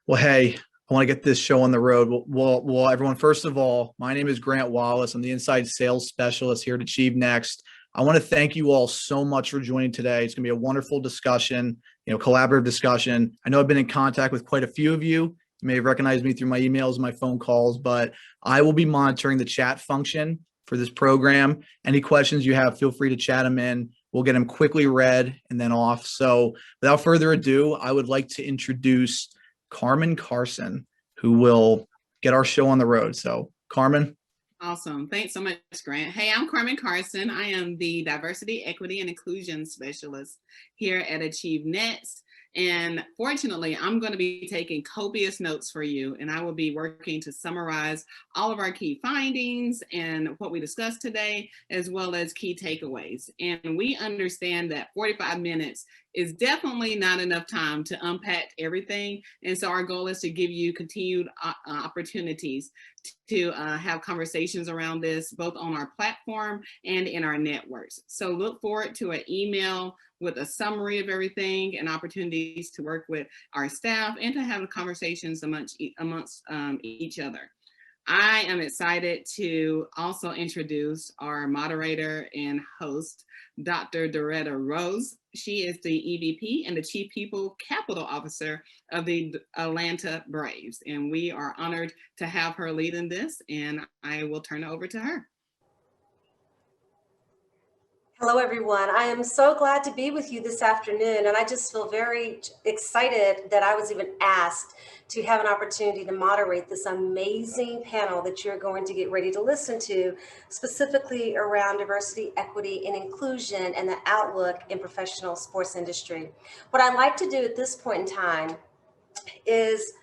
Well, hey, I want to get this show on the road. Well, everyone, first of all, my name is Grant Wallace. I'm the inside sales specialist here at Achieve Next. I want to thank you all so much for joining today. It's going to be a wonderful discussion, collaborative discussion. I know I've been in contact with quite a few of you. You may have recognized me through my emails, my phone calls, but I will be monitoring the chat function for this program. Any questions you have, feel free to chat them in. We'll get them quickly read and then off. So without further ado, I would like to introduce Carmen Carson, who will get our show on the road. So Carmen. Awesome. Thanks so much, Grant. Hey, I'm Carmen Carson. I am the Diversity, Equity, and Inclusion Specialist here at Achieve Next. And fortunately, I'm going to be taking copious notes for you, and I will be working to summarize all of our key findings and what we discussed today, as well as key takeaways. And we understand that 45 minutes is definitely not enough time to unpack everything. And so our goal is to give you continued opportunities to have conversations around this, both on our platform and in our networks. So look forward to an email with a summary of everything and opportunities to work with our staff and to have conversations amongst each other. I am excited to also introduce our moderator and host, Dr. Doretta Rose. She is the EVP and the Chief People Capital Officer of the Atlanta Braves. And we are honored to have her leading this, and I will turn it over to her. Hello, everyone. I am so glad to be with you this afternoon, and I just feel very excited that I was even asked to have an opportunity to moderate this amazing panel that you're going to get ready to listen to, specifically around diversity, equity, and inclusion and the outlook in professional sports industry. What I'd like to do at this point in time is,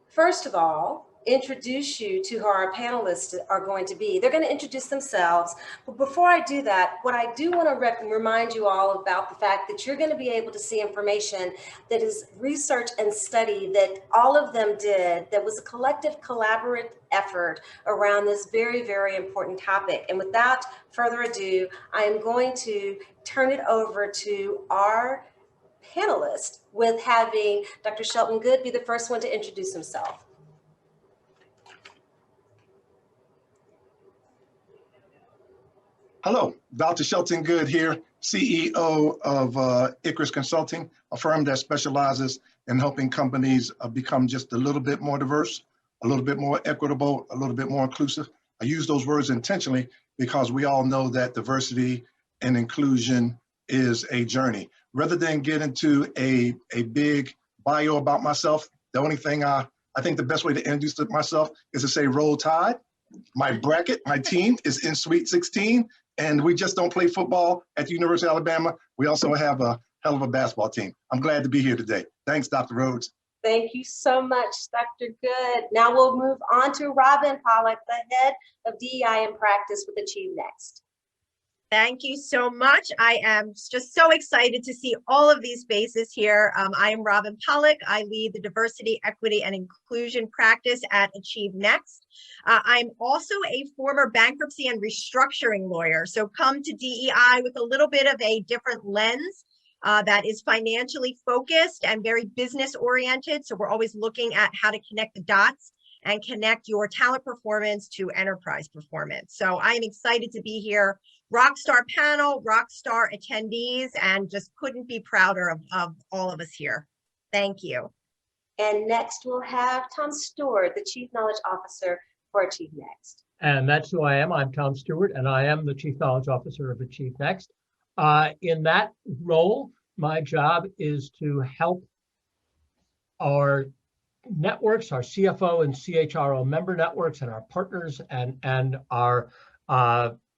first of all, introduce you to who our panelists are going to be. They're going to introduce themselves. But before I do that, what I do want to remind you all about the fact that you're going to be able to see information that is research and study that all of them did, that was a collective collaborative effort around this very, very important topic. And without further ado, I am going to turn it over to our panelist with having Dr. Shelton Goode be the first one to introduce himself. Hello, Dr. Shelton Goode here, CEO of Icarus Consulting, a firm that specializes in helping companies become just a little bit more diverse, a little bit more equitable, a little bit more inclusive. I use those words intentionally because we all know that diversity and inclusion is a journey. Rather than get into a big bio about myself, the only thing I think the best way to introduce myself is to say roll tide. My bracket, my team is in Sweet 16. And we just don't play football at the University of Alabama. We also have a hell of a basketball team. I'm glad to be here today. Thanks, Dr. Rhodes. Thank you so much, Dr. Goode. Now we'll move on to Robin Pollock, the head of DEI in practice with Achieve Next. Thank you so much. I am just so excited to see all of these faces here. I am Robin Pollock. I lead the diversity, equity, and inclusion practice at Achieve Next. I'm also a former bankruptcy and restructuring lawyer. So come to DEI with a little bit of a different lens that is financially focused and very business oriented. So we're always looking at how to connect the dots and connect your talent performance to enterprise performance. So I'm excited to be here. Rockstar panel, rockstar attendees, and just couldn't be prouder of all of us here. Thank you. And next we'll have Tom Stewart, the Chief Knowledge Officer for Achieve Next. And that's who I am. I'm Tom Stewart, and I am the Chief Knowledge Officer of Achieve Next. In that role, my job is to help our networks, our CFO and CHRO member networks, and our partners and our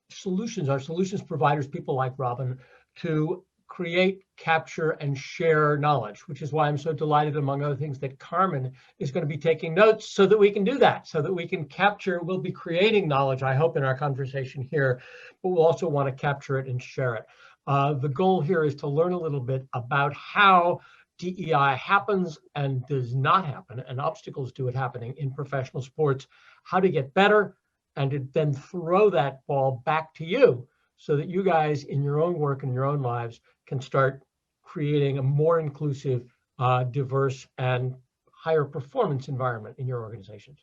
solutions providers, people like Robin, to create, capture, and share knowledge, which is why I'm so delighted, among other things, that Carmen is going to be taking notes so that we can do that, so that we can capture. We'll be creating knowledge, I hope, in our conversation here, but we'll also want to capture it and share it. The goal here is to learn a little bit about how DEI happens and does not happen, and obstacles to it happening in professional sports, how to get better, and to then throw that ball back to you so that you guys in your own work and your own lives can start creating a more inclusive, diverse, and higher performance environment in your organizations.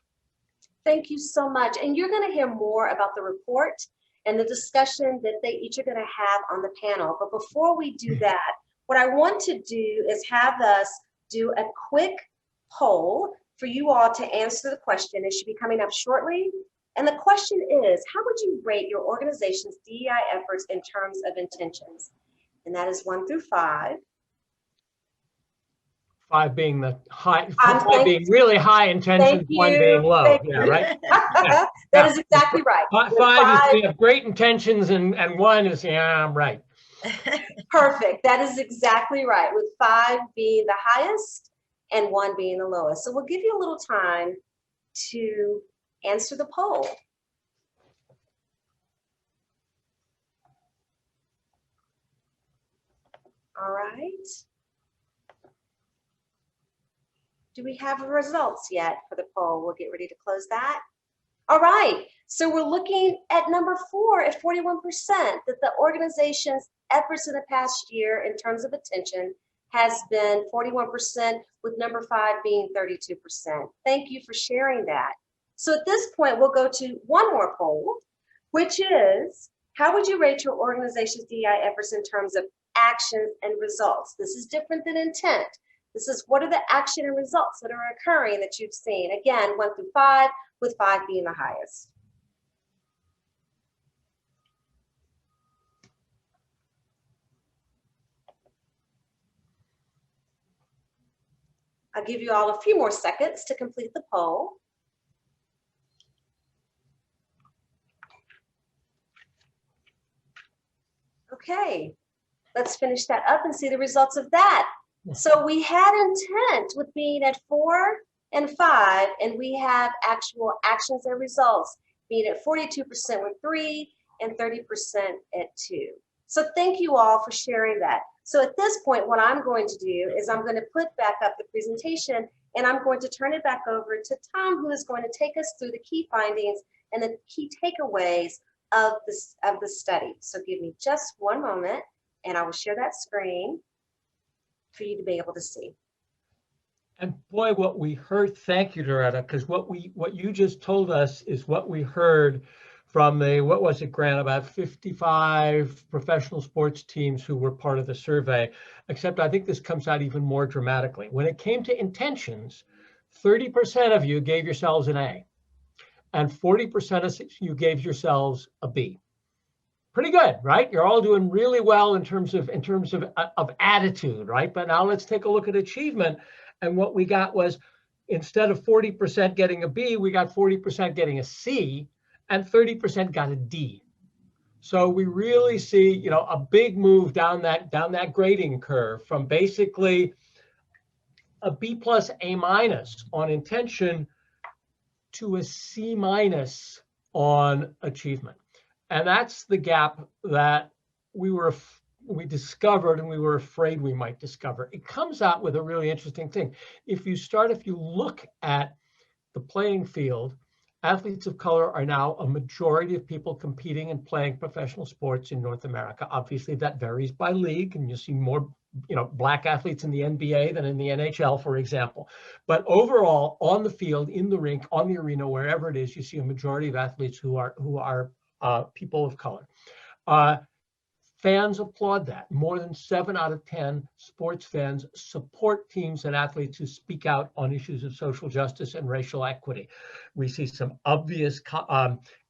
Thank you so much. And you're going to hear more about the report and the discussion that they each are going to have on the panel. But before we do that, what I want to do is have us do a quick poll for you all to answer the question. It should be coming up shortly. And the question is, how would you rate your organization's DEI efforts in terms of intentions? And that is 1 through 5. 5 being the high, I'm 5 being really high intentions, Thank 1 you. being low. Thank Yeah, you. right? That is exactly right. Five is we have great intentions, and 1 is, yeah, I'm right. Perfect. That is exactly right, with 5 being the highest and 1 being the lowest. So we'll give you a little time to answer the poll. All right. Do we have results yet for the poll? We'll get ready to close that. All right. So we're looking at number 4 at 41%, that the organization's efforts in the past year in terms of attention has been 41%, with number 5 being 32%. Thank you for sharing that. So at this point, we'll go to one more poll, which is, how would you rate your organization's DEI efforts in terms of actions and results? This is different than intent. This is, what are the action and results that are occurring that you've seen? Again, 1 through 5, with 5 being the highest. I'll give you all a few more seconds to complete the poll. Okay, let's finish that up and see the results of that. So we had intent with being at 4 and 5, and we have actual actions and results being at 42% with 3 and 30% at 2. So thank you all for sharing that. So at this point, what I'm going to do is I'm going to put back up the presentation, and I'm going to turn it back over to Tom, who is going to take us through the key findings and the key takeaways of the study. So give me just one moment, and I will share that screen for you to be able to see. And boy, what we heard, thank you, Doretta, because what you just told us is what we heard from the, what was it, Grant, about 55 professional sports teams who were part of the survey, except I think this comes out even more dramatically. When it came to intentions, 30% of you gave yourselves an A, and 40% of you gave yourselves a B. Pretty good, right? You're all doing really well in terms of attitude, right? But now let's take a look at achievement. And what we got was, instead of 40% getting a B, we got 40% getting a C, and 30% got a D. So we really see, you know, a big move down that grading curve from basically a B plus A minus on intention to a C minus on achievement. And that's the gap that we discovered and we were afraid we might discover. It comes out with a really interesting thing. If you look at the playing field, athletes of color are now a majority of people competing and playing professional sports in North America. Obviously, that varies by league, and you see more, you know, Black athletes in the NBA than in the NHL, for example. But overall, on the field, in the rink, on the arena, wherever it is, you see a majority of athletes who are people of color. Fans applaud that. More than 7 out of 10 sports fans support teams and athletes who speak out on issues of social justice and racial equity. We see some obvious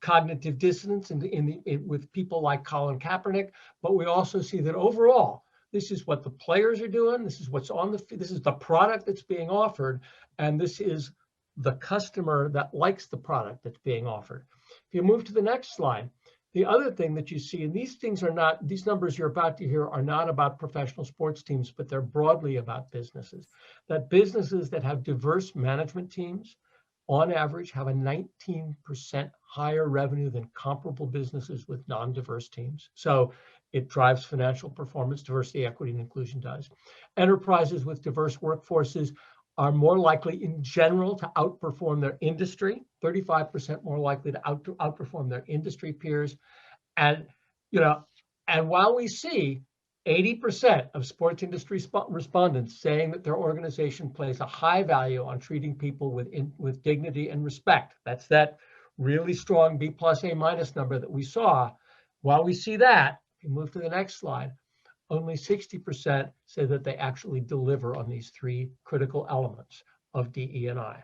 cognitive dissonance with people like Colin Kaepernick, but we also see that overall, this is what the players are doing. This is what's this is the product that's being offered, and this is the customer that likes the product that's being offered. If you move to the next slide, the other thing that you see, and these numbers you're about to hear are not about professional sports teams, but they're broadly about businesses. That businesses that have diverse management teams, on average, have a 19% higher revenue than comparable businesses with non-diverse teams. So it drives financial performance. Diversity, equity, and inclusion does. Enterprises with diverse workforces are more likely in general to outperform their industry, 35% more likely to outperform their industry peers. And, you know, and while we see 80% of sports industry respondents saying that their organization places a high value on treating people with dignity and respect. That's that really strong B plus A minus number that we saw. While we see that, if you move to the next slide, only 60% say that they actually deliver on these three critical elements of DE&I.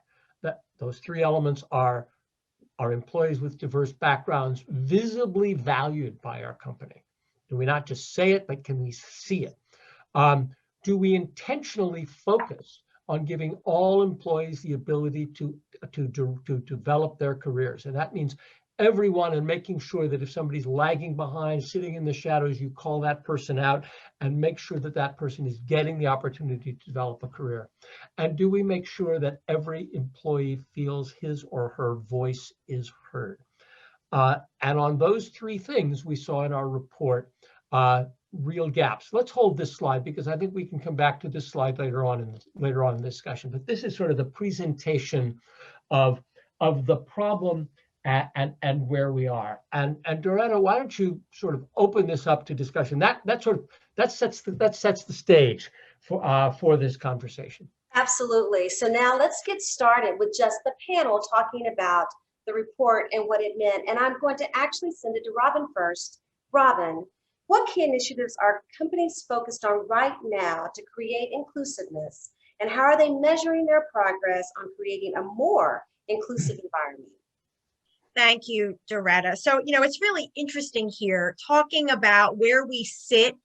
Those three elements are employees with diverse backgrounds visibly valued by our company? Do we not just say it, but can we see it? Do we intentionally focus on giving all employees the ability to develop their careers? And that means everyone, and making sure that if somebody's lagging behind, sitting in the shadows, you call that person out and make sure that that person is getting the opportunity to develop a career. And do we make sure that every employee feels his or her voice is heard? And on those three things we saw in our report, real gaps. Let's hold this slide because I think we can come back to this slide later on in the discussion. But this is sort of the presentation of the problem and where we are. And Doretta, why don't you sort of open this up to discussion? That sets the stage for this conversation. Absolutely. So now let's get started with just the panel talking about the report and what it meant. And I'm going to actually send it to Robin first. Robin, what key initiatives are companies focused on right now to create inclusiveness? And how are they measuring their progress on creating a more inclusive environment? Thank you, Doretta. So, it's really interesting here talking about where we sit,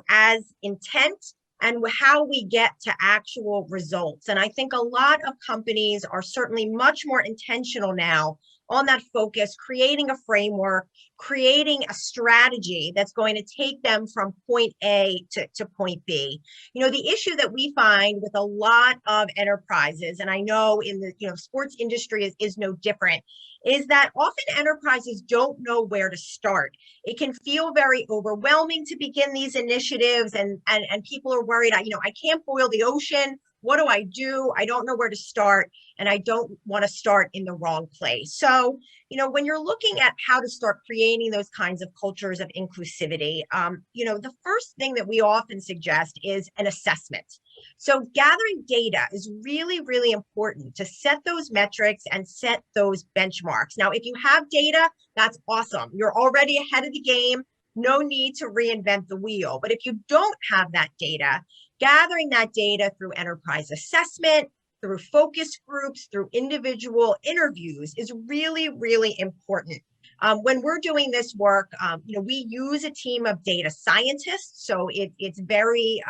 as intent and how we get to actual results. And I think a lot of companies are certainly much more intentional now on that focus, creating a framework, creating a strategy that's going to take them from point A to point B. The issue that we find with a lot of enterprises, and I know in the sports industry is no different, is that often enterprises don't know where to start. It can feel very overwhelming to begin these initiatives, and people are worried, I can't boil the ocean. What do I do? I don't know where to start, and I don't want to start in the wrong place. So, when you're looking at how to start creating those kinds of cultures of inclusivity, the first thing that we often suggest is an assessment. So gathering data is really, really important to set those metrics and set those benchmarks. Now, if you have data, that's awesome. You're already ahead of the game. No need to reinvent the wheel. But if you don't have that data, gathering that data through enterprise assessment, through focus groups, through individual interviews is really, really important. When we're doing this work, we use a team of data scientists. So it's very,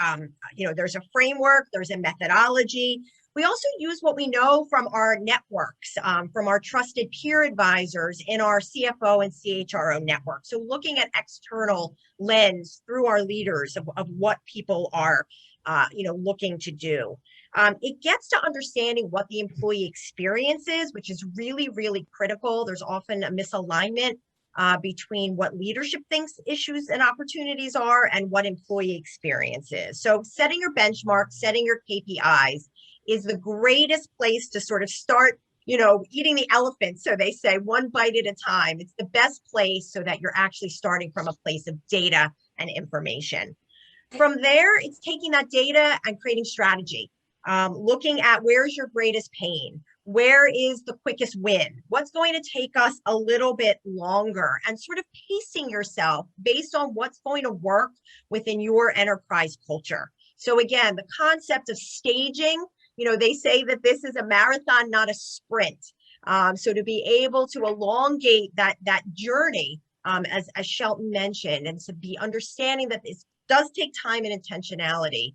there's a framework, there's a methodology. We also use what we know from our networks, from our trusted peer advisors in our CFO and CHRO network. So looking at external lens through our leaders of what people are, looking to do. It gets to understanding what the employee experience is, which is really, really critical. There's often a misalignment between what leadership thinks issues and opportunities are and what employee experience is. So setting your benchmarks, setting your KPIs is the greatest place to sort of start, eating the elephant. So they say one bite at a time. It's the best place so that you're actually starting from a place of data and information. From there, it's taking that data and creating strategy. Looking at where's your greatest pain, where is the quickest win, what's going to take us a little bit longer, and sort of pacing yourself based on what's going to work within your enterprise culture. So again, the concept of staging, they say that this is a marathon, not a sprint. So to be able to elongate that journey, as Shelton mentioned, and to be understanding that this does take time and intentionality,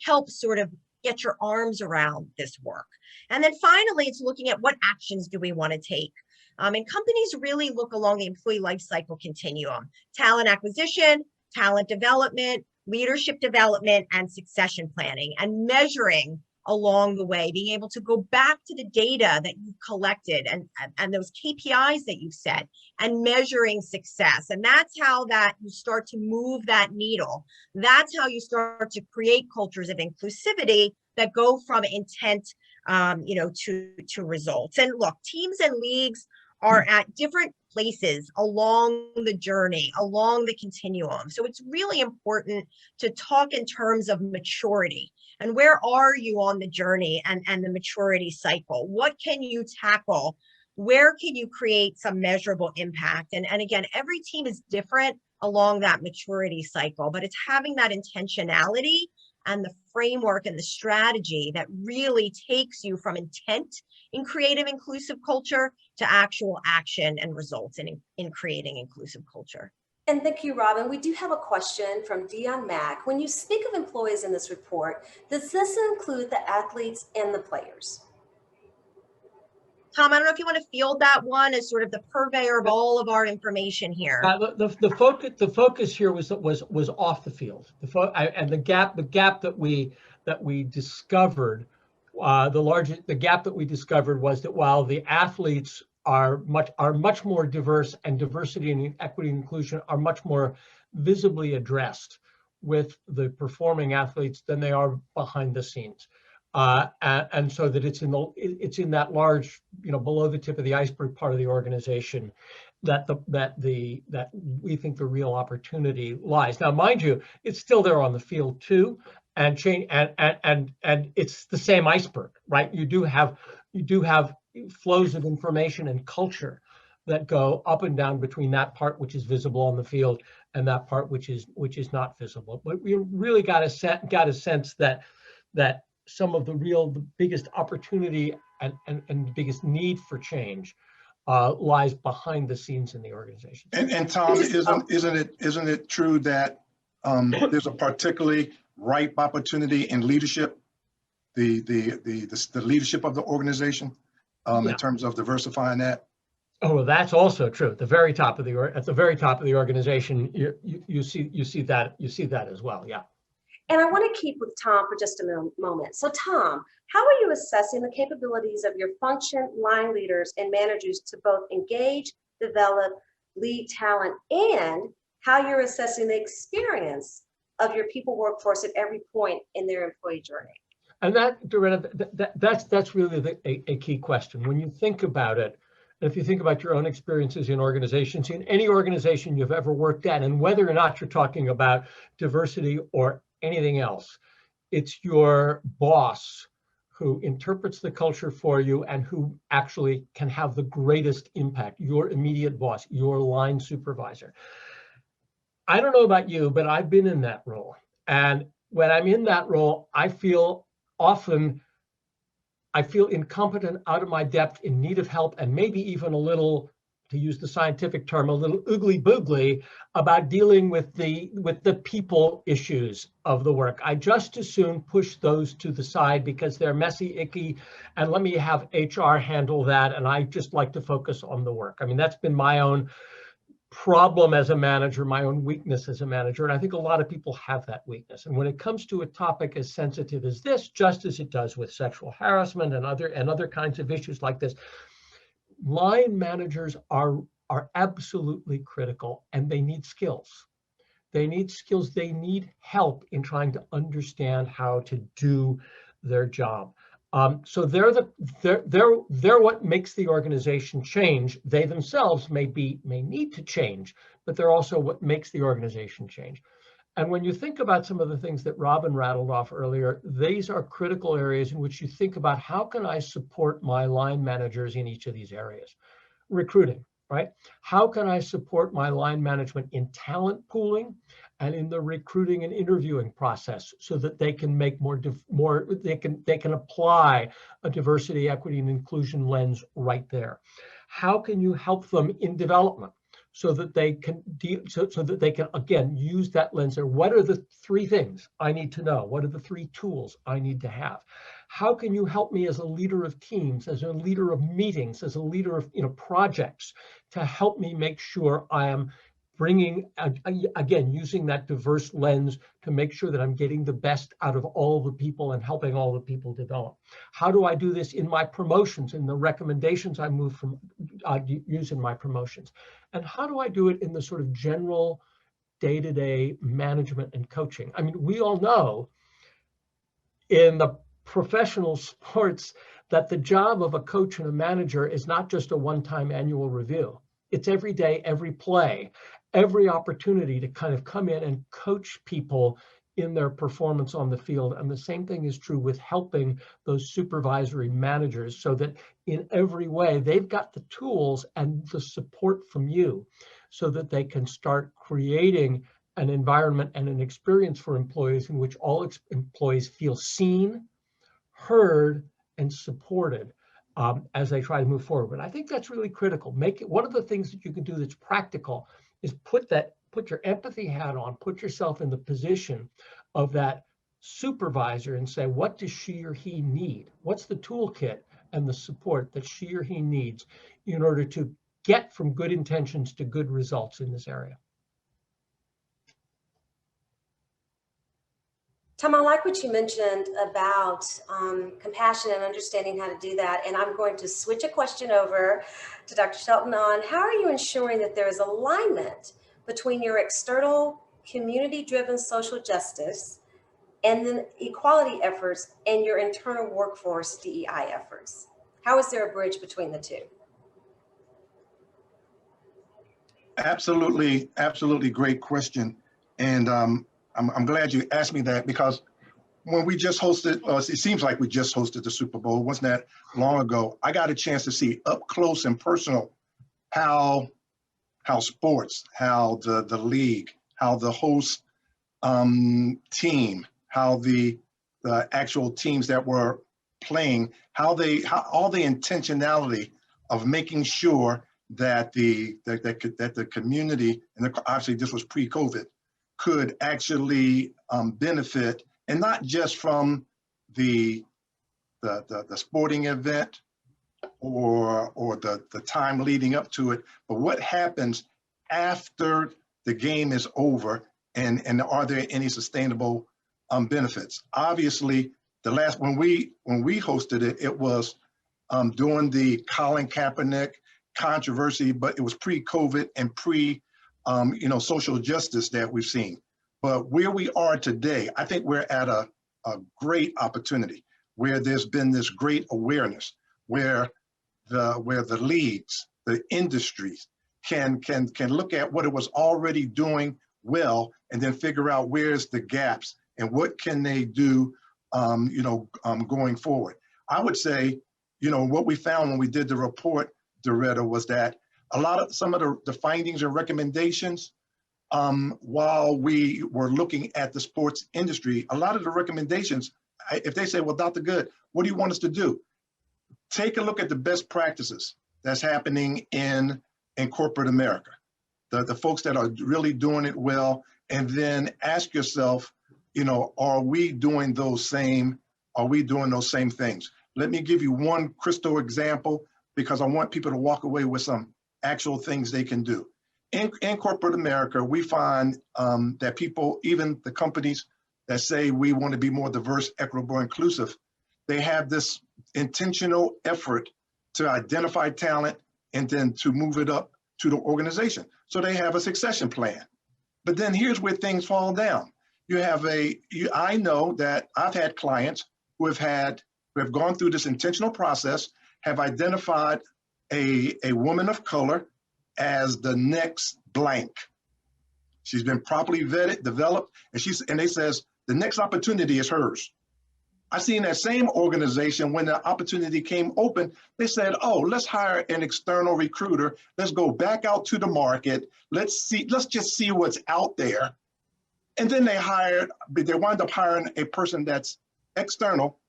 helps sort of get your arms around this work. And then finally, it's looking at what actions do we want to take. And companies really look along the employee life cycle continuum: talent acquisition, talent development, leadership development, and succession planning, and measuring along the way, being able to go back to the data that you've collected and those KPIs that you've set and measuring success. And that's how that you start to move that needle. That's how you start to create cultures of inclusivity that go from intent, to results. And look, teams and leagues are at different places along the journey, along the continuum. So it's really important to talk in terms of maturity. And where are you on the journey and the maturity cycle? What can you tackle? Where can you create some measurable impact? And again, every team is different along that maturity cycle, but it's having that intentionality and the framework and the strategy that really takes you from intent in creative inclusive culture to actual action and results in creating inclusive culture. And thank you, Robin. We do have a question from Dion Mack. When you speak of employees in this report, does this include the athletes and the players? Tom, I don't know if you want to field that one as sort of the purveyor of all of our information here. The focus here was off the field. And the gap that we discovered, the gap that we discovered was that while the athletes are much more diverse, and diversity and equity and inclusion are much more visibly addressed with the performing athletes than they are behind the scenes. And so that it's in that large, below the tip of the iceberg part of the organization that we think the real opportunity lies. Now, mind you, it's still there on the field too, and it's the same iceberg, right? You do have flows of information and culture that go up and down between that part which is visible on the field and that part which is not visible. But we really got a sense that some of the biggest opportunity and the biggest need for change lies behind the scenes in the organization. And Tom, isn't it true that there's a particularly ripe opportunity in leadership, the leadership of the organization, in terms of diversifying that? Oh, that's also true. At the very top of the organization, you see that as well. Yeah. And I want to keep with Tom for just a moment. So Tom, how are you assessing the capabilities of your function line leaders and managers to both engage, develop, lead talent, and how you're assessing the experience of your people workforce at every point in their employee journey? And that's really a key question. When you think about it, if you think about your own experiences in organizations, in any organization you've ever worked at, and whether or not you're talking about diversity or anything else, it's your boss who interprets the culture for you and who actually can have the greatest impact, your immediate boss, your line supervisor. I don't know about you, but I've been in that role. And when I'm in that role, I feel incompetent, out of my depth, in need of help, and maybe even a little, to use the scientific term, a little oogly boogly about dealing with the people issues of the work. I just as soon push those to the side because they're messy, icky, and let me have HR handle that. And I just like to focus on the work. I mean, that's been my own problem as a manager, my own weakness as a manager. And I think a lot of people have that weakness. And when it comes to a topic as sensitive as this, just as it does with sexual harassment and other kinds of issues like this, line managers are absolutely critical, and they need skills. They need skills. They need help in trying to understand how to do their job. So they're what makes the organization change. They themselves may need to change, but they're also what makes the organization change. And when you think about some of the things that Robin rattled off earlier, these are critical areas in which you think about, how can I support my line managers in each of these areas? Recruiting, right? How can I support my line management in talent pooling and in the recruiting and interviewing process so that they can make they can apply a diversity, equity, and inclusion lens right there? How can you help them in development so that they can again use that lens there? What are the three things I need to know? What are the three tools I need to have? How can you help me as a leader of teams, as a leader of meetings, as a leader of projects, to help me make sure I am bringing, again, using that diverse lens to make sure that I'm getting the best out of all the people and helping all the people develop? How do I do this in my promotions, in the recommendations I use in my promotions? And how do I do it in the sort of general day-to-day management and coaching? I mean, we all know in the professional sports that the job of a coach and a manager is not just a one-time annual review. it's every day, every play, every opportunity to kind of come in and coach people in their performance on the field. And the same thing is true with helping those supervisory managers, so that in every way they've got the tools and the support from you so that they can start creating an environment and an experience for employees in which all employees feel seen, heard, and supported as they try to move forward. But I think that's really critical. Make it one of the things that you can do that's practical is put your empathy hat on, put yourself in the position of that supervisor and say, what does she or he need? What's the toolkit and the support that she or he needs in order to get from good intentions to good results in this area? Tom, I like what you mentioned about compassion and understanding how to do that. And I'm going to switch a question over to Dr. Shelton on how are you ensuring that there is alignment between your external community-driven social justice and then equality efforts and your internal workforce DEI efforts? How is there a bridge between the two? Absolutely, absolutely great question. And I'm glad you asked me that, because when we just hosted, it seems like we just hosted the Super Bowl, wasn't that long ago? I got a chance to see up close and personal how sports, how the league, how the host team, how the actual teams that were playing, how all the intentionality of making sure that the community, and obviously this was pre-COVID, could actually benefit, and not just from the sporting event or the time leading up to it, but what happens after the game is over, and are there any sustainable benefits? Obviously, when we hosted it, it was during the Colin Kaepernick controversy, but it was pre-COVID and social justice that we've seen. But where we are today, I think we're at a great opportunity where there's been this great awareness, where the leagues, the industries can look at what it was already doing well, and then figure out where's the gaps and what can they do, going forward. I would say, what we found when we did the report, Doretta, was that some of the findings and recommendations, while we were looking at the sports industry, a lot of the recommendations, if they say, well, Dr. Goode, what do you want us to do? Take a look at the best practices that's happening in corporate America, the folks that are really doing it well, and then ask yourself, are we doing those same things? Let me give you one crystal example, because I want people to walk away with some actual things they can do. In corporate America, we find that people, even the companies that say we want to be more diverse, equitable, inclusive, they have this intentional effort to identify talent and then to move it up to the organization. So they have a succession plan. But then here's where things fall down. I know that I've had clients who have gone through this intentional process, have identified a woman of color as the next blank. She's been properly vetted, developed, and they says the next opportunity is hers. I see in that same organization, when the opportunity came open, they said, oh, let's hire an external recruiter. Let's go back out to the market. Let's just see what's out there. And then they wind up hiring a person that's external,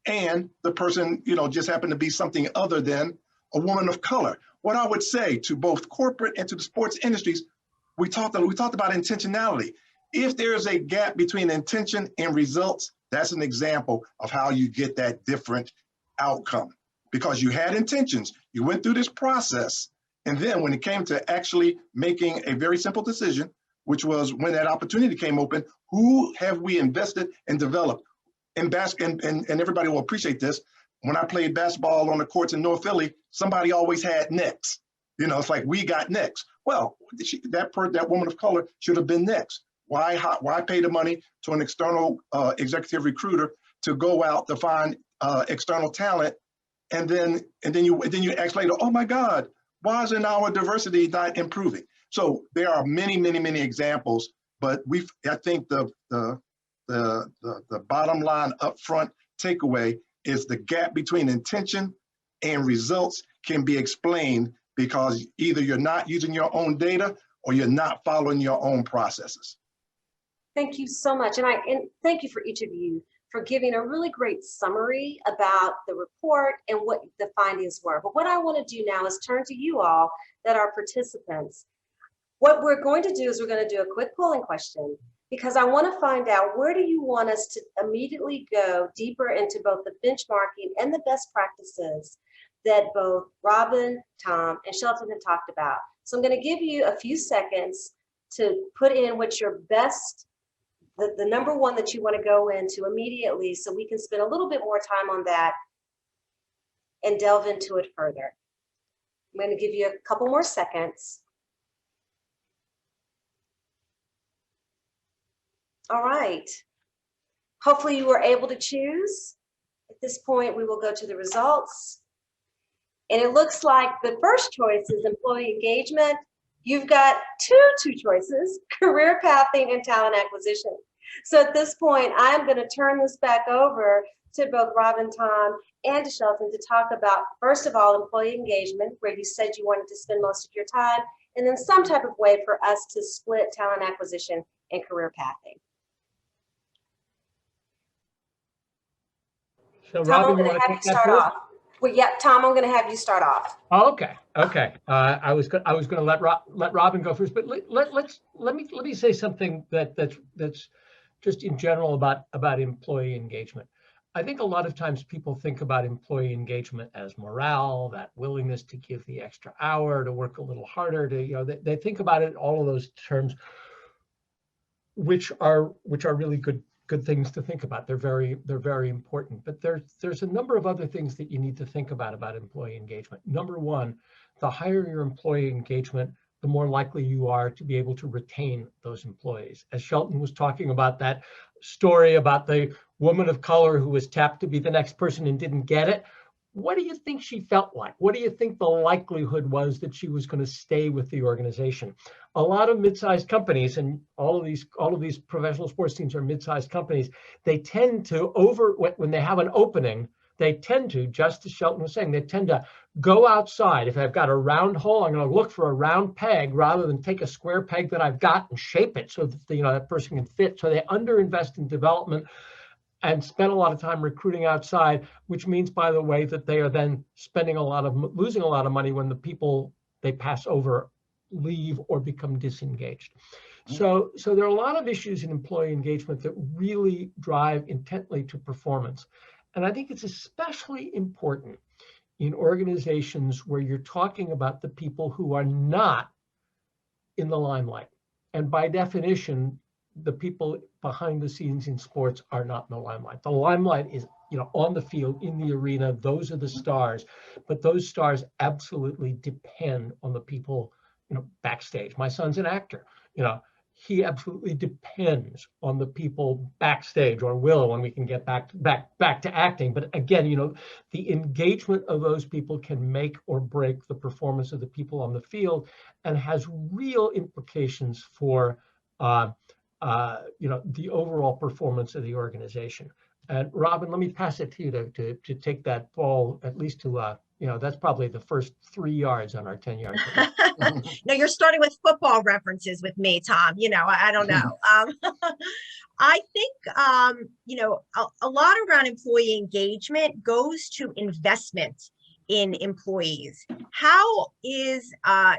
and the person, just happened to be something other than a woman of color. What I would say to both corporate and to the sports industries, we talked about intentionality. If there is a gap between intention and results, that's an example of how you get that different outcome, because you had intentions, you went through this process, and then when it came to actually making a very simple decision, which was when that opportunity came open, who have we invested and developed? And everybody will appreciate this. When I played basketball on the courts in North Philly, somebody always had next. It's like, we got next. Well, that woman of color should have been next. Why pay the money to an external executive recruiter to go out to find external talent, and then you ask later, oh my God, Why isn't our diversity not improving? So there are many, many, many examples, but I think the bottom line upfront takeaway is the gap between intention and results can be explained because either you're not using your own data or you're not following your own processes. Thank you so much. And thank you for each of you for giving a really great summary about the report and what the findings were. But what I want to do now is turn to you all that are participants. What we're going to do is we're going to do a quick polling question because I want to find out where do you want us to immediately go deeper into both the benchmarking and the best practices that both Robin, Tom, and Shelton have talked about. So I'm going to give you a few seconds to put in what's your best, the number one that you want to go into immediately so we can spend a little bit more time on that and delve into it further. I'm going to give you a couple more seconds. All right. Hopefully you were able to choose. At this point, we will go to the results. And it looks like the first choice is employee engagement. You've got two choices, career pathing and talent acquisition. So at this point, I'm going to turn this back over to both Robin, Tom, and to Shelton to talk about, first of all, employee engagement, where you said you wanted to spend most of your time, and then some type of way for us to split talent acquisition and career pathing. So Tom, Robin, I'm you going want to to have take you that start first? off. Well, yeah, Tom, I'm going to have you start off. Oh, okay. I was going to let Robin go first, but let me say something that's just in general about employee engagement. I think a lot of times people think about employee engagement as morale, that willingness to give the extra hour, to work a little harder, they think about it, all of those terms, which are really good things to think about. They're very important. But there's a number of other things that you need to think about employee engagement. Number one, the higher your employee engagement, the more likely you are to be able to retain those employees. As Shelton was talking about that story about the woman of color who was tapped to be the next person and didn't get it, what do you think she felt like? What do you think the likelihood was that she was going to stay with the organization? A lot of mid-sized companies, and all of these professional sports teams are mid-sized companies, they tend to when they have an opening, they tend to, just as Shelton was saying, they tend to go outside. If I've got a round hole, I'm going to look for a round peg rather than take a square peg that I've got and shape it so that that person can fit. So they underinvest in development and spend a lot of time recruiting outside, which means, by the way, that they are then losing a lot of money when the people they pass over leave or become disengaged. So there are a lot of issues in employee engagement that really drive intently to performance. And I think it's especially important in organizations where you're talking about the people who are not in the limelight. And by definition, the people behind the scenes in sports are not in the limelight. The limelight is, on the field, in the arena, those are the stars, but those stars absolutely depend on the people, backstage. My son's an actor, he absolutely depends on the people backstage, or will when we can get back to acting. But again, the engagement of those people can make or break the performance of the people on the field, and has real implications for the overall performance of the organization. And Robin, let me pass it to you to take that ball at least to that's probably the first 3 yards on our 10-yard. No, you're starting with football references with me, Tom. I don't know. I think a lot around employee engagement goes to investment in employees. How is a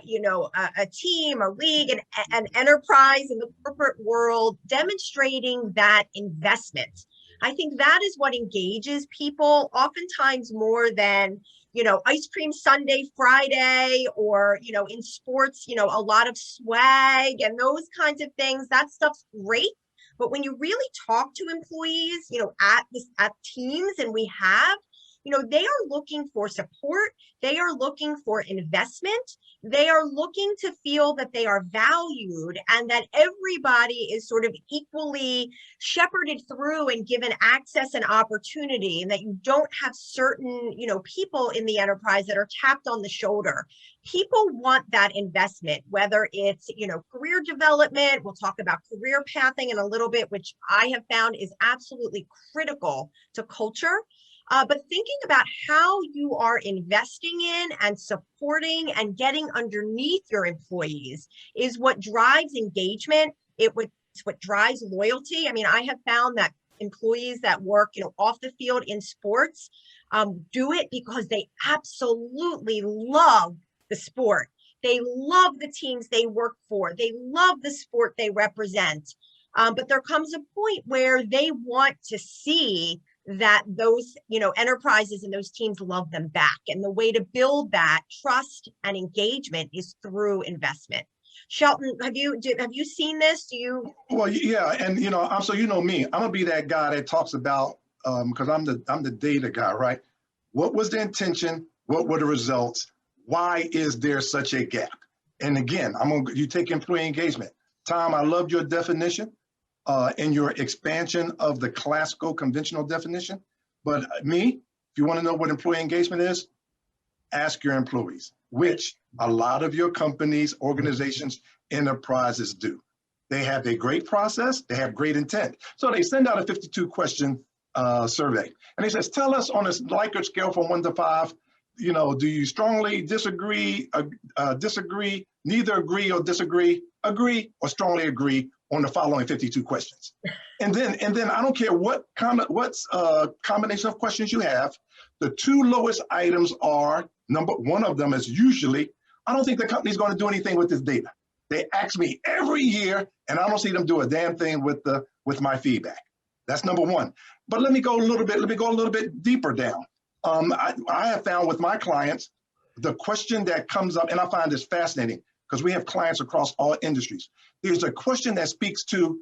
team, a league, an enterprise in the corporate world demonstrating that investment? I think that is what engages people, oftentimes more than ice cream Sunday, Friday, or in sports, a lot of swag and those kinds of things. That stuff's great. But when you really talk to employees, at teams, and we have, they are looking for support. They are looking for investment. They are looking to feel that they are valued and that everybody is sort of equally shepherded through and given access and opportunity, and that you don't have certain, people in the enterprise that are tapped on the shoulder. People want that investment, whether it's, career development. We'll talk about career pathing in a little bit, which I have found is absolutely critical to culture. But thinking about how you are investing in and supporting and getting underneath your employees is what drives engagement. It's what drives loyalty. I mean, I have found that employees that work, off the field in sports, do it because they absolutely love the sport. They love the teams they work for. They love the sport they represent. But there comes a point where they want to see that those, enterprises and those teams love them back. And the way to build that trust and engagement is through investment. Shelton, have you seen this? Well, yeah, and so me, I'm gonna be that guy that talks about because I'm the data guy, right? What was the intention? What were the results? Why is there such a gap? And again, you take employee engagement. Tom, I loved your definition and your expansion of the classical conventional definition. But me, if you want to know what employee engagement is, ask your employees, which a lot of your companies, organizations, enterprises do. They have a great process, they have great intent. So they send out a 52-question survey. And they says, tell us on a Likert scale from 1 to 5, do you strongly disagree, disagree, neither agree or disagree, agree, or strongly agree on the following 52 questions. And then I don't care what combination of questions you have, the two lowest items are, one of them is usually, I don't think the company's going to do anything with this data. They ask me every year, and I don't see them do a damn thing with my feedback. That's number one. But let me go a little bit deeper down. I have found with my clients, the question that comes up, and I find this fascinating because we have clients across all industries. There's a question that speaks to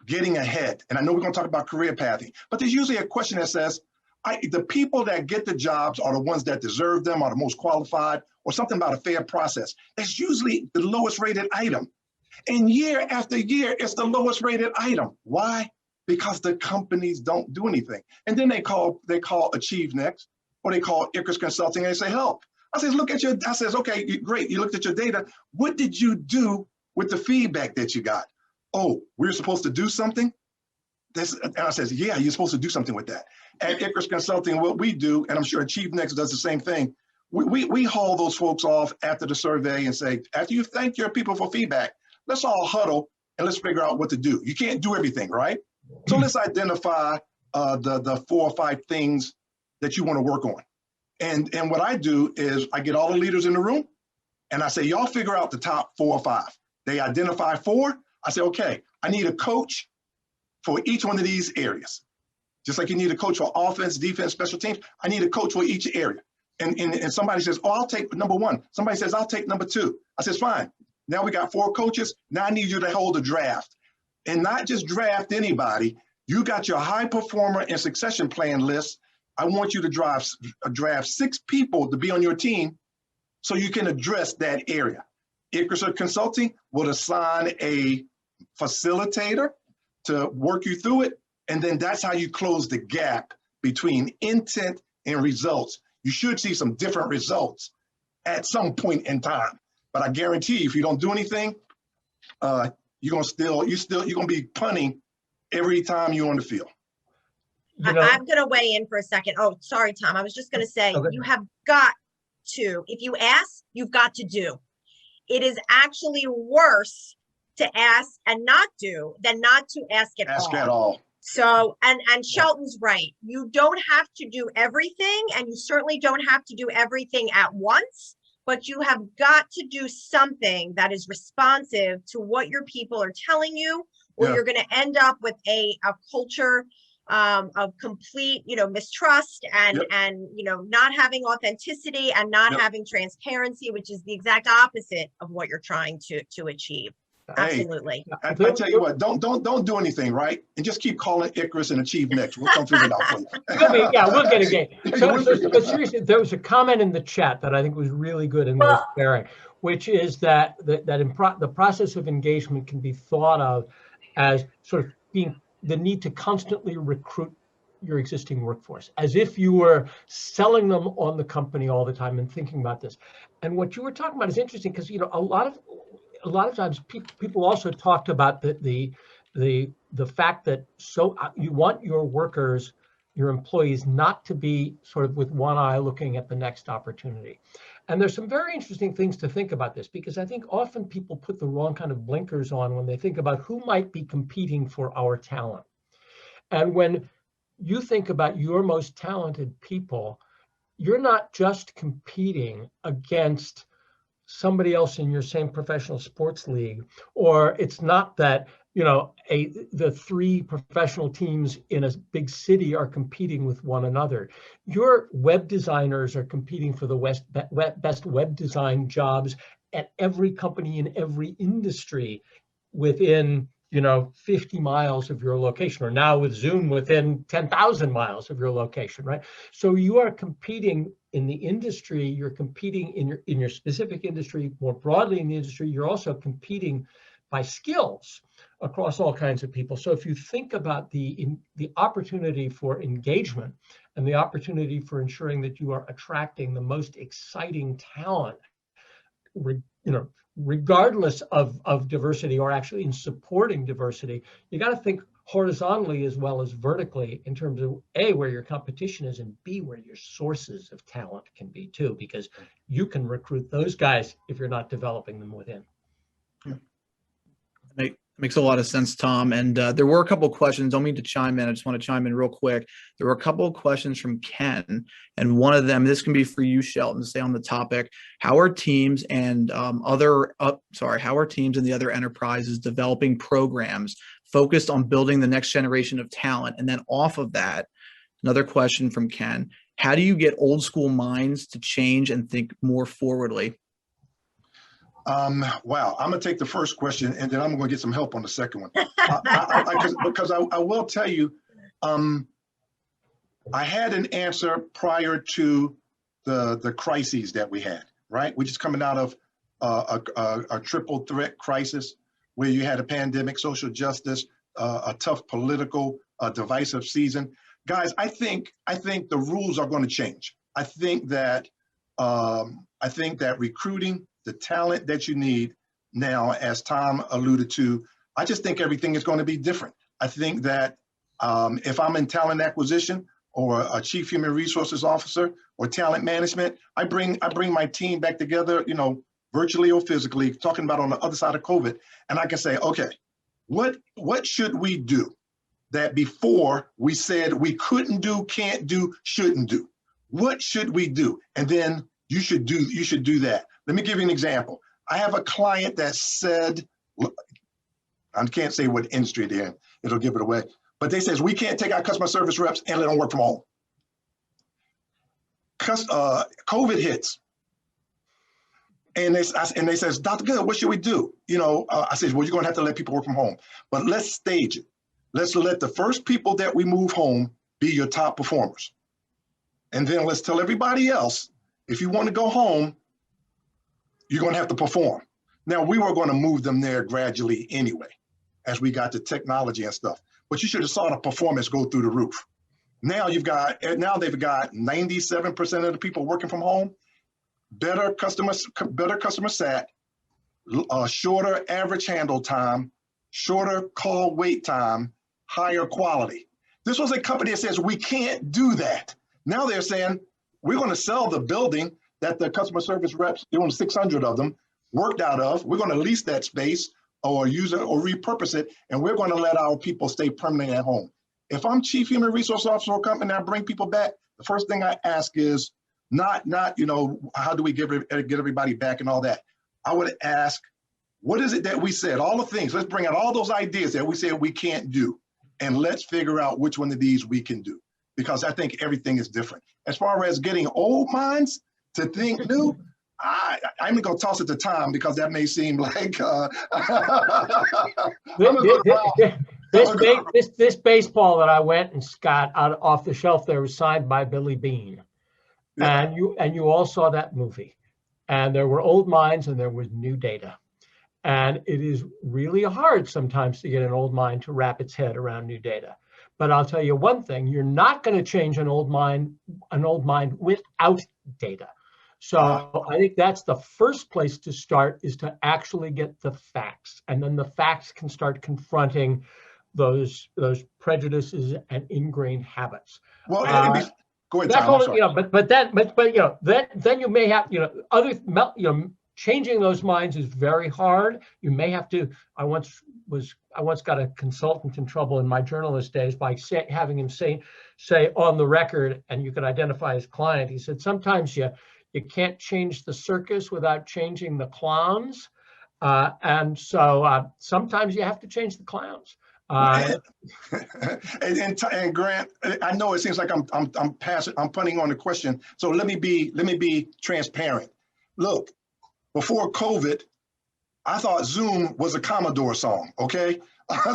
getting ahead. And I know we're going to talk about career pathing, but there's usually a question that says, the people that get the jobs are the ones that deserve them, are the most qualified, or something about a fair process. That's usually the lowest rated item. And year after year, it's the lowest rated item. Why? Because the companies don't do anything. And then they call Achieve Next, or they call Icarus Consulting, and they say, help. I says, okay, great, you looked at your data. What did you with the feedback that you got? Oh, we're supposed to do something? And I says, yeah, you're supposed to do something with that. At Icarus Consulting, what we do, and I'm sure Achieve Next does the same thing, we haul those folks off after the survey and say, after you thank your people for feedback, let's all huddle and let's figure out what to do. You can't do everything, right? So let's identify the 4 or 5 things that you want to work on. And what I do is I get all the leaders in the room and I say, y'all figure out the top 4 or 5. They identify 4. I say, okay, I need a coach for each one of these areas. Just like you need a coach for offense, defense, special teams, I need a coach for each area. And somebody says, oh, I'll take number 1. Somebody says, I'll take number 2. I says, fine. Now we got 4 coaches. Now I need you to hold a draft. And not just draft anybody. You got your high performer and succession plan list. I want you to draft 6 people to be on your team so you can address that area. Icarus Consulting will assign a facilitator to work you through it. And then that's how you close the gap between intent and results. You should see some different results at some point in time. But I guarantee you, if you don't do anything, you're gonna be punting every time you're on the field. I'm going to weigh in for a second. Oh, sorry, Tom. I was just going to say, okay. You have got to, if you ask, you've got to do. It is actually worse to ask and not do than not to ask at all. So, and Shelton's right. You don't have to do everything, and you certainly don't have to do everything at once, but you have got to do something that is responsive to what your people are telling you, or you're going to end up with a culture of complete, mistrust and not having authenticity and not having transparency, which is the exact opposite of what you're trying to achieve. Absolutely. I tell you what, don't do anything, right? And just keep calling Icarus and Achieve Next. We'll come figure it out for you. We'll get a game. But seriously, there was a comment in the chat that I think was really good and worth sharing, which is that the process of engagement can be thought of as sort of being the need to constantly recruit your existing workforce, as if you were selling them on the company all the time and thinking about this. And what you were talking about is interesting because, you know, a lot of times people also talked about the fact that you want your workers, your employees, not to be sort of with one eye looking at the next opportunity. And there's some very interesting things to think about this, because I think often people put the wrong kind of blinkers on when they think about who might be competing for our talent. And when you think about your most talented people, you're not just competing against somebody else in your same professional sports league, or it's not that, you know, the 3 professional teams in a big city are competing with one another. Your web designers are competing for the best web design jobs at every company in every industry within, you know, 50 miles of your location, or now with Zoom within 10,000 miles of your location, right? So you are competing in the industry, you're competing in your specific industry, more broadly in the industry, you're also competing by skills across all kinds of people. So if you think about the opportunity for engagement and the opportunity for ensuring that you are attracting the most exciting talent, you know, regardless of diversity, or actually in supporting diversity, you got to think horizontally as well as vertically in terms of A, where your competition is, and B, where your sources of talent can be too, because you can recruit those guys if you're not developing them within. Makes a lot of sense, Tom. And there were a couple of questions. Don't mean to chime in. I just want to chime in real quick. There were a couple of questions from Ken, and one of them, this can be for you, Shelton, to stay on the topic. How are teams and the other enterprises developing programs focused on building the next generation of talent? And then off of that, another question from Ken: how do you get old school minds to change and think more forwardly? Wow, I'm gonna take the first question, and then I'm gonna get some help on the second one. Because I will tell you, I had an answer prior to the crises that we had, right? We're just coming out of a triple threat crisis where you had a pandemic, social justice, a tough political, divisive season. Guys, I think the rules are going to change. I think that recruiting the talent that you need now, as Tom alluded to, I just think everything is going to be different. I think that if I'm in talent acquisition or a chief human resources officer or talent management, I bring my team back together, you know, virtually or physically, talking about on the other side of COVID, and I can say, okay, what should we do that before we said we couldn't do, can't do, shouldn't do? What should we do? And then you should do that. Let me give you an example. I have a client that said, I can't say what industry they're in, it'll give it away, but they says, we can't take our customer service reps and let them work from home. COVID hits. And they says, Dr. Goode, what should we do? You know, I said, well, you're gonna have to let people work from home, but let's stage it. Let's let the first people that we move home be your top performers. And then let's tell everybody else, if you want to go home, you're going to have to perform. Now, we were going to move them there gradually anyway, as we got to technology and stuff. But you should have saw the performance go through the roof. Now they've got 97% of the people working from home, better customer sat, shorter average handle time, shorter call wait time, higher quality. This was a company that says we can't do that. Now they're saying we're going to sell the building that the customer service reps, there were 600 of them, worked out of. We're going to lease that space or use it or repurpose it, and we're going to let our people stay permanently at home. If I'm chief human resource officer of a company and I bring people back, the first thing I ask is not you know, how do we get everybody back and all that. I would ask, what is it that we said? All the things, let's bring out all those ideas that we said we can't do, and let's figure out which one of these we can do, because I think everything is different. As far as getting old minds to think new, I'm gonna toss it to Tom because that may seem like This baseball that I went and got out off the shelf there was signed by Billy Beane. Yeah. And you all saw that movie. And there were old minds and there was new data. And it is really hard sometimes to get an old mind to wrap its head around new data. But I'll tell you one thing, you're not going to change an old mind without data. So I think that's the first place to start, is to actually get the facts. And then the facts can start confronting those prejudices and ingrained habits. Well, go ahead, That's Tom. all, then you may have, changing those minds is very hard. You may have to, I once got a consultant in trouble in my journalist days by having him say on the record, and you could identify his client. He said, sometimes you can't change the circus without changing the clowns. And so sometimes you have to change the clowns. And Grant, I know it seems like I'm punting on the question. So let me be transparent. Look, before COVID, I thought Zoom was a Commodore song. Okay,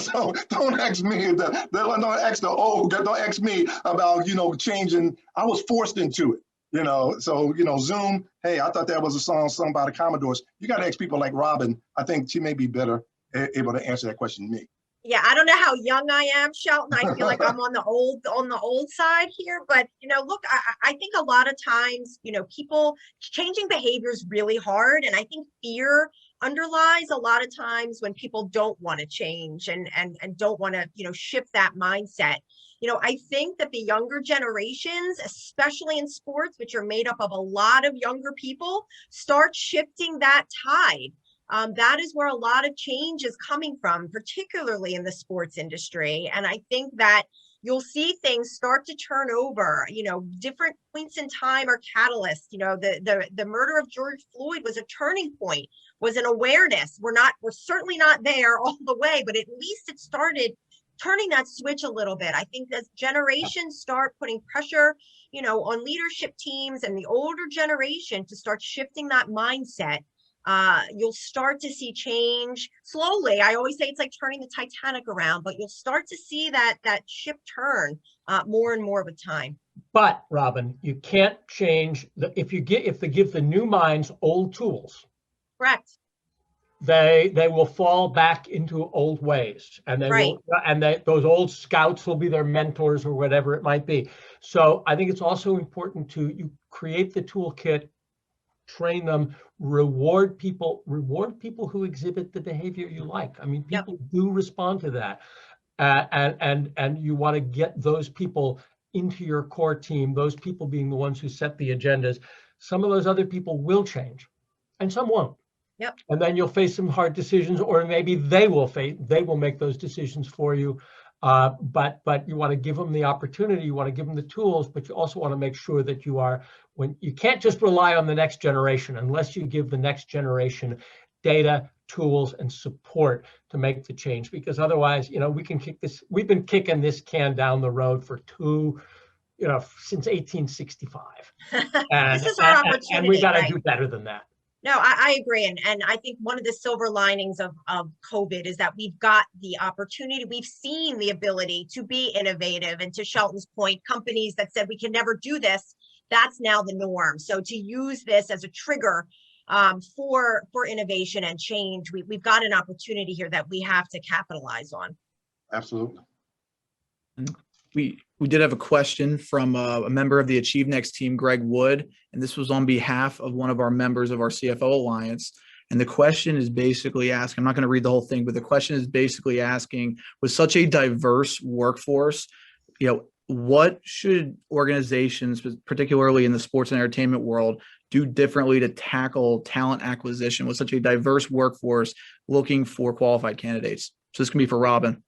so don't ask me. Don't ask me about changing. I was forced into it. So Zoom. Hey, I thought that was a song sung by the Commodores. You got to ask people like Robin. I think she may be better able to answer that question than me. Yeah, I don't know how young I am, Shelton. I feel like I'm on the old side here, but look, I think a lot of times, people changing behavior is really hard, and I think fear underlies a lot of times when people don't want to change and don't want to shift that mindset. I think that the younger generations, especially in sports, which are made up of a lot of younger people, start shifting that tide. That is where a lot of change is coming from, particularly in the sports industry. And I think that you'll see things start to turn over, different points in time are catalysts. The murder of George Floyd was a turning point, was an awareness. We're certainly not there all the way, but at least it started turning that switch a little bit. I think as generations start putting pressure, on leadership teams and the older generation to start shifting that mindset, you'll start to see change slowly. I always say it's like turning the Titanic around, but you'll start to see that ship turn more and more with time. But Robin, you can't change if they give the new minds old tools. Correct. They will fall back into old ways, and those old scouts will be their mentors or whatever it might be. So I think it's also important you create the toolkit, train them, reward people who exhibit the behavior you like. I mean, people do respond to that, and you want to get those people into your core team. Those people being the ones who set the agendas. Some of those other people will change, and some won't. Yep. And then you'll face some hard decisions, or maybe they will make those decisions for you. But you want to give them the opportunity, you want to give them the tools, but you also want to make sure that you can't just rely on the next generation unless you give the next generation data, tools, and support to make the change. Because otherwise, we've been kicking this can down the road for since 1865. And, this is our opportunity, and we got to do better than that. No, I agree. And I think one of the silver linings of COVID is that we've got the opportunity, we've seen the ability to be innovative. And to Shelton's point, companies that said we can never do this, that's now the norm. So to use this as a trigger for innovation and change, we've got an opportunity here that we have to capitalize on. Absolutely. We did have a question from a member of the Achieve Next team, Greg Wood, and this was on behalf of one of our members of our CFO Alliance. And the question is basically asking, I'm not going to read the whole thing, but the question is basically asking, with such a diverse workforce, what should organizations, particularly in the sports and entertainment world, do differently to tackle talent acquisition with such a diverse workforce looking for qualified candidates? So this can be for Robin.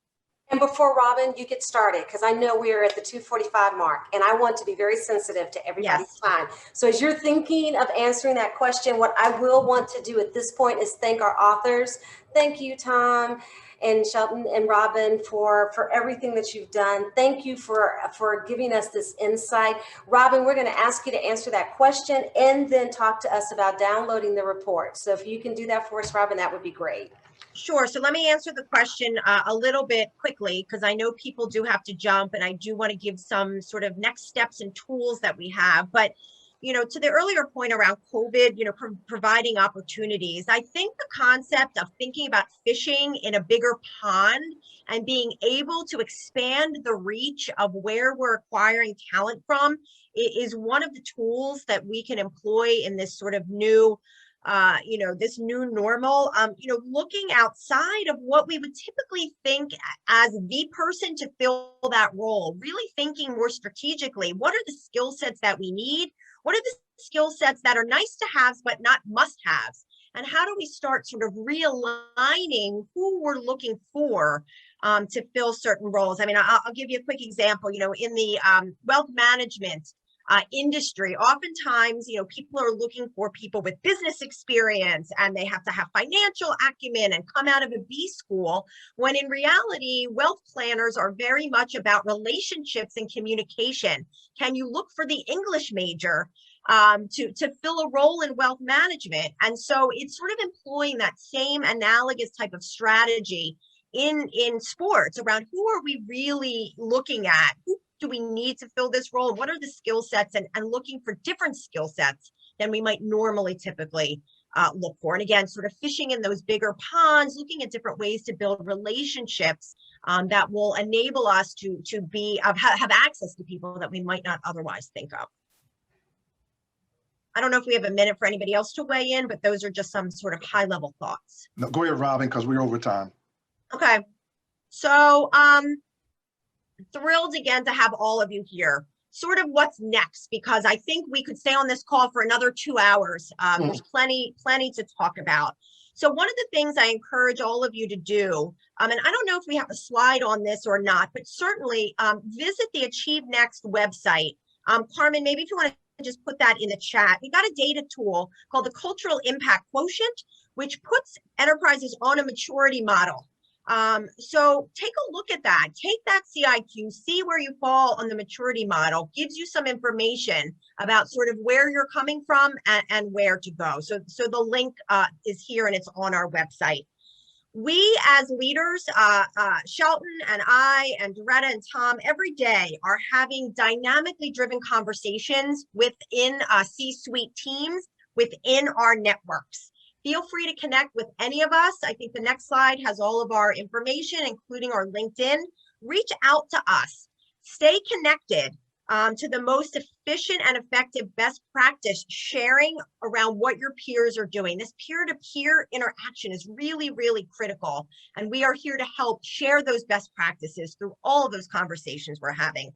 And before Robin, you get started, because I know we are at the 2:45 mark, and I want to be very sensitive to everybody's time. So as you're thinking of answering that question, what I will want to do at this point is thank our authors. Thank you, Tom. and Shelton and Robin for everything that you've done. Thank you for giving us this insight. Robin, we're going to ask you to answer that question and then talk to us about downloading the report. So if you can do that for us, Robin, that would be great. Sure. So let me answer the question a little bit quickly, because I know people do have to jump, and I do want to give some sort of next steps and tools that we have. But, you know, to the earlier point around COVID, you know, providing opportunities, I think the concept of thinking about fishing in a bigger pond and being able to expand the reach of where we're acquiring talent from is one of the tools that we can employ in this sort of new you know, this new normal, you know, looking outside of what we would typically think as the person to fill that role, really thinking more strategically, what are the skill sets that we need? What are the skill sets that are nice to haves, but not must haves? And how do we start sort of realigning who we're looking for to fill certain roles? I mean, I'll give you a quick example, you know, in the wealth management industry, oftentimes, you know, people are looking for people with business experience, and they have to have financial acumen and come out of a B school, when in reality, wealth planners are very much about relationships and communication. Can you look for the English major to fill a role in wealth management? And so it's sort of employing that same analogous type of strategy in sports around who are we really looking at? Who do we need to fill this role? What are the skill sets, and looking for different skill sets than we might normally typically look for. And again, sort of fishing in those bigger ponds, looking at different ways to build relationships that will enable us to have access to people that we might not otherwise think of. I don't know if we have a minute for anybody else to weigh in, but those are just some sort of high level thoughts. No, go ahead, Robin, because we're over time. Okay. So thrilled again to have all of you here. Sort of what's next, because I think we could stay on this call for another 2 hours. There's plenty to talk about. So one of the things I encourage all of you to do, and I don't know if we have a slide on this or not, but certainly visit the Achieve Next website. Carmen, maybe if you want to just put that in the chat. We got a data tool called the Cultural Impact Quotient, which puts enterprises on a maturity model. So take a look at that, take that CIQ, see where you fall on the maturity model, gives you some information about sort of where you're coming from and where to go. So the link is here and it's on our website. We as leaders, Shelton and I and Doretta and Tom, every day are having dynamically driven conversations within C-suite teams, within our networks. Feel free to connect with any of us. I think the next slide has all of our information, including our LinkedIn. Reach out to us. Stay connected to the most efficient and effective best practice sharing around what your peers are doing. This peer-to-peer interaction is really, really critical. And we are here to help share those best practices through all of those conversations we're having.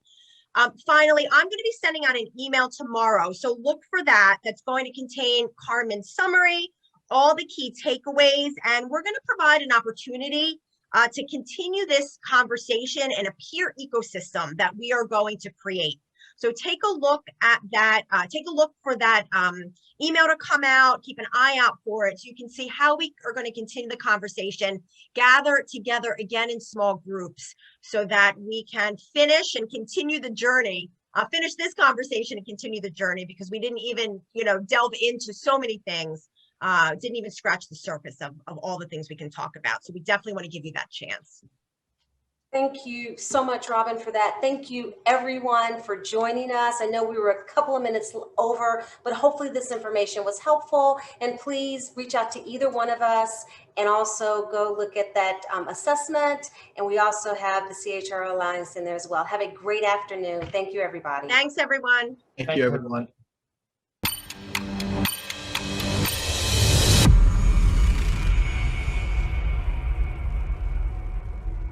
Finally, I'm going to be sending out an email tomorrow. So look for that. That's going to contain Carmen's summary, all the key takeaways, and we're going to provide an opportunity to continue this conversation in a peer ecosystem that we are going to create. So take a look at that, take a look for that email to come out, keep an eye out for it so you can see how we are going to continue the conversation, gather together again in small groups so that we can finish and continue the journey, finish this conversation and continue the journey, because we didn't even, delve into so many things. Didn't even scratch the surface of all the things we can talk about. So we definitely want to give you that chance. Thank you so much, Robin, for that. Thank you, everyone, for joining us. I know we were a couple of minutes over, but hopefully this information was helpful. And please reach out to either one of us and also go look at that assessment. And we also have the CHRO Alliance in there as well. Have a great afternoon. Thank you, everybody. Thanks, everyone. Thank you, everyone.